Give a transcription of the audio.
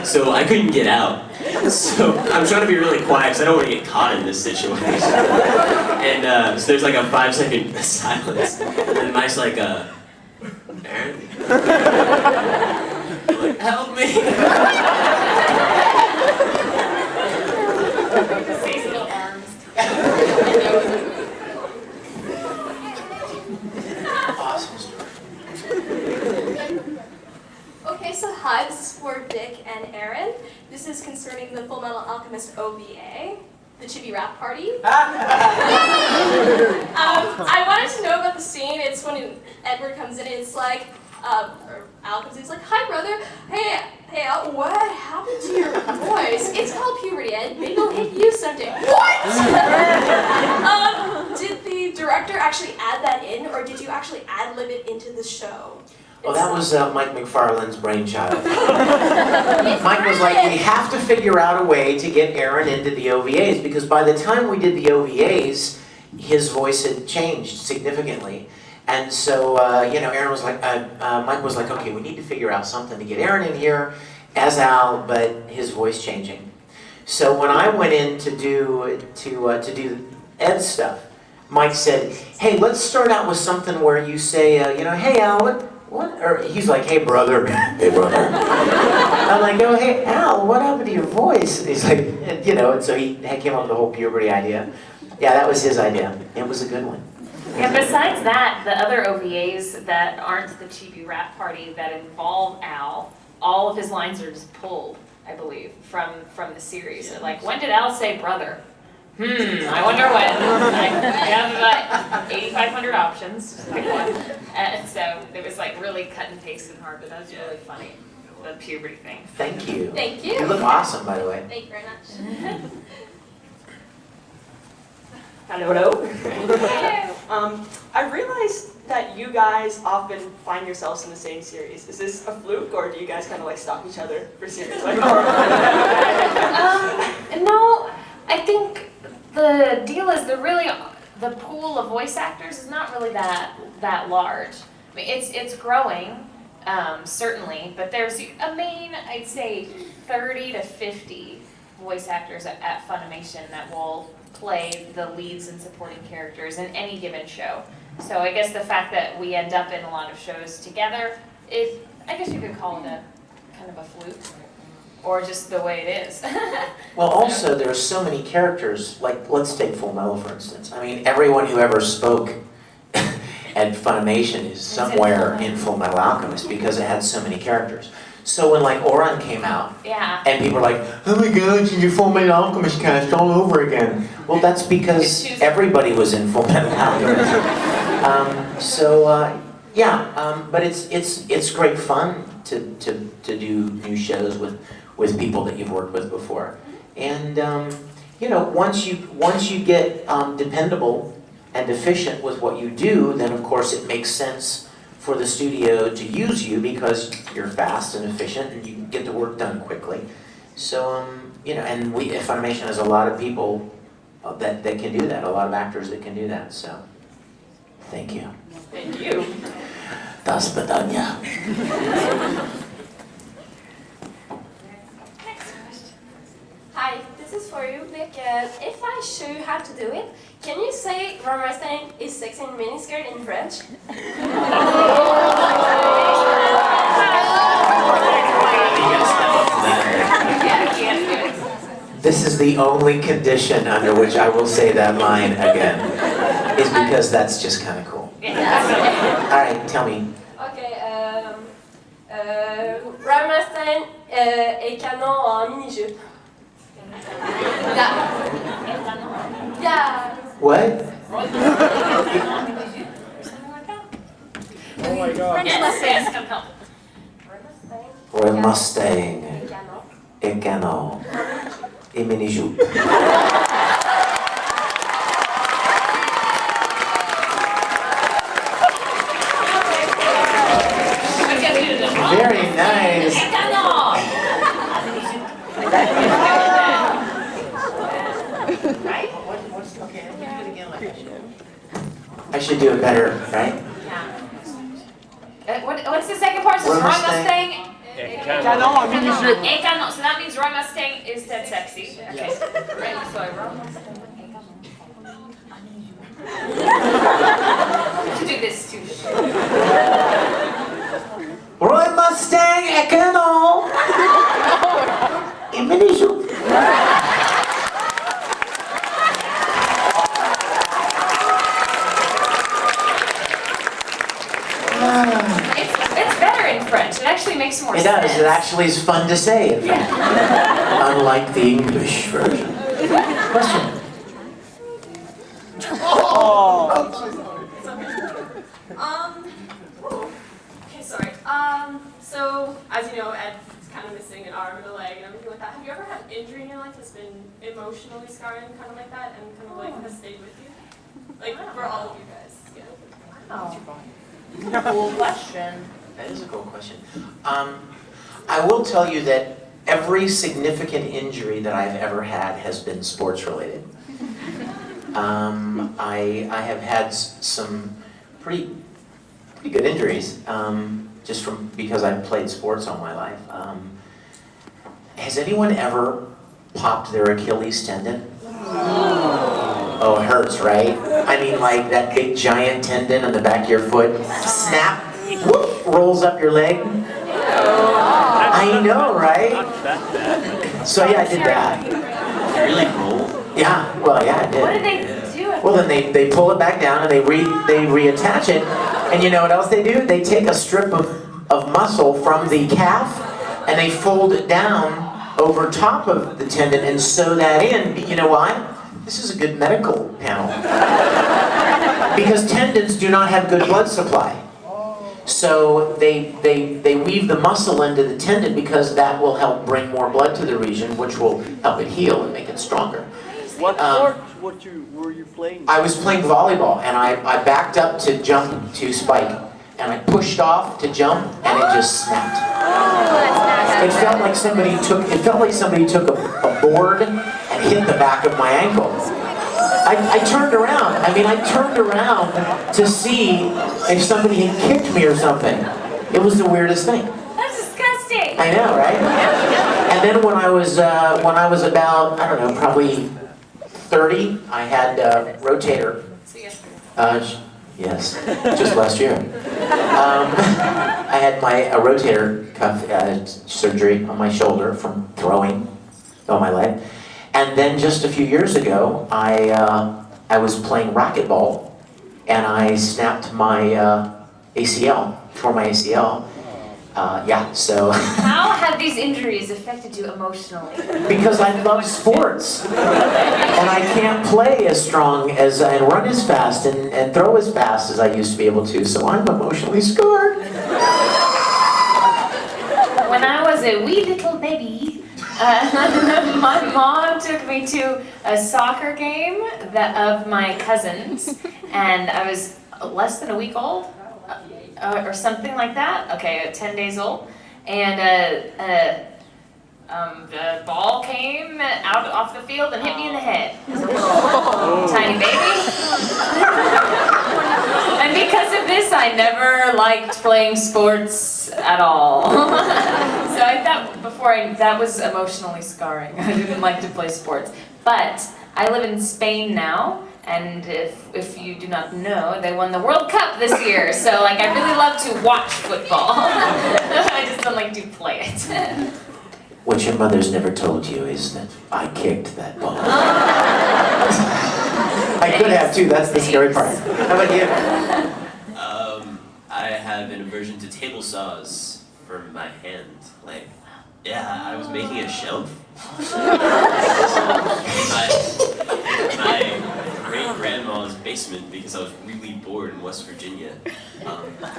So I couldn't get out. So I'm trying to be really quiet because I don't want to get caught in this situation. And so there's like a 5-second silence. And Mike's like, Aaron? Like, help me! Seasonal arms. Awesome story. Okay, so hi, this is for Vic and Aaron. This is concerning the Fullmetal Alchemist OVA, the Chibi Rap Party. I wanted to know about the scene. It's when Edward comes in and it's like, Al comes in, he's like, hi brother, hey Al, what happened to your voice? It's called puberty, Ed. Maybe it'll hit you someday. What? Did the director actually add that in, or did you actually ad-lib it into the show? Well, that was Mike McFarlane's brainchild. Mike was like, we have to figure out a way to get Aaron into the OVAs, because by the time we did the OVAs, his voice had changed significantly. And so, Aaron was like, Mike was like, okay, we need to figure out something to get Aaron in here as Al, but his voice changing. So when I went in to do Ed's stuff, Mike said, hey, let's start out with something where you say, hey Al, what? Or he's like, hey brother, hey brother. I'm like, oh hey Al, what happened to your voice? And he's like, and so he came up with the whole puberty idea. Yeah, that was his idea. It was a good one. Yeah, besides that, the other OVAs that aren't the Chibi Rap Party that involve Al, all of his lines are just pulled, I believe, from the series. So, like, when did Al say brother? I wonder when. I have about 8,500 options. Pick one. And so it was like really cut and paste and hard, but that was really funny. The puberty thing. Thank you. Thank you. You look awesome, by the way. Thank you very much. Hello. I realized that you guys often find yourselves in the same series. Is this a fluke, or do you guys kind of like stalk each other for series? Like, No, I think the deal is the pool of voice actors is not really that large. I mean, it's growing, certainly, but there's a main, I'd say, 30 to 50 voice actors at Funimation that will play the leads and supporting characters in any given show. So I guess the fact that we end up in a lot of shows together, I guess you could call it a kind of a fluke, or just the way it is. Well, also, there are so many characters, like, let's take Fullmetal, for instance. I mean, everyone who ever spoke at Funimation is somewhere in Fullmetal Alchemist, because it had so many characters. So when, like, Oran came out, Yeah. and people were like, oh my god, you did Fullmetal Alchemist cast all over again. Well, that's because everybody was in Fullmetal Alchemist. But it's great fun to do new shows with people that you've worked with before. And, once you get dependable and efficient with what you do, then of course it makes sense for the studio to use you because you're fast and efficient and you can get the work done quickly. So, and Funimation has a lot of people that can do that, a lot of actors that can do that, so thank you. Thank you. Das Badania. Hi, this is for you, Vic. If I show you how to do it, can you say Ramastein is sexy in miniskirt in French? This is the only condition under which I will say that line again, is because that's just kind of cool. Alright, tell me. Okay, Ramastein est canon en mini-jupe. Yeah. What? Oh my god. Yes, come help. Or Mustang. Et canon. Et mini-jupe. Very nice. Right? I should do it better, right? Yeah. What's the second part? We're Strong Mustang. Mustang? Ekano. So that means Roy Mustang is dead sexy. Okay. Right. So Roy Mustang. To do this too. Roy Mustang Ekano! Imenisu. It's better in French. It actually makes more It sense. does. It actually is fun to say, in fact. Unlike the English version. Question. Okay, sorry. So as you know, Ed's kind of missing an arm and a leg and everything like that. Have you ever had injury in your life that's been emotionally scarring, kind of like that, and kind of like has stayed with you? Like for all of you guys. Yeah. Cool question. That is a cool question. I will tell you that every significant injury that I've ever had has been sports related. I have had some pretty good injuries, just because I've played sports all my life. Has anyone ever popped their Achilles tendon? Oh, it hurts, right? I mean, like that big giant tendon on the back of your foot, snap, whoop, rolls up your leg. I know, right? So yeah, I did that. You really roll? Yeah, well, yeah, I did. What did they do? Well, then they pull it back down and they reattach it. And you know what else they do? They take a strip of muscle from the calf and they fold it down over top of the tendon and sew that in. You know why? This is a good medical panel. Because tendons do not have good blood supply. So they weave the muscle into the tendon because that will help bring more blood to the region, which will help it heal and make it stronger. What sport were you playing? I was playing volleyball, and I backed up to jump to spike, and I pushed off to jump, and it just snapped. It felt like somebody took a board and hit the back of my ankle. I turned around. I turned around to see if somebody had kicked me or something. It was the weirdest thing. That's disgusting. I know, right? And then when I was about, I don't know, probably 30, I had rotator. Yes, just last year. I had a rotator cuff surgery on my shoulder from throwing on my leg. And then just a few years ago, I was playing racquetball, and I snapped my ACL, tore my ACL. So. How have these injuries affected you emotionally? Because I love sports, and I can't play as strong and run as fast and throw as fast as I used to be able to, so I'm emotionally scarred. When I was a wee little baby, my mom took me to a soccer game of my cousin's, and I was less than a week old. Or something like that. Okay, 10 days old, and the ball came out off the field and hit me in the head. As a little tiny baby. And because of this, I never liked playing sports at all. So I thought that was emotionally scarring. I didn't like to play sports, but I live in Spain now. And if you do not know, they won the World Cup this year. So I really love to watch football. I just don't like to play it. What your mother's never told you is that I kicked that ball. I could have too, that's the scary part. How about you? I have an aversion to table saws for my hand. I was making a shelf. My great-grandma's basement because I was really bored in West Virginia.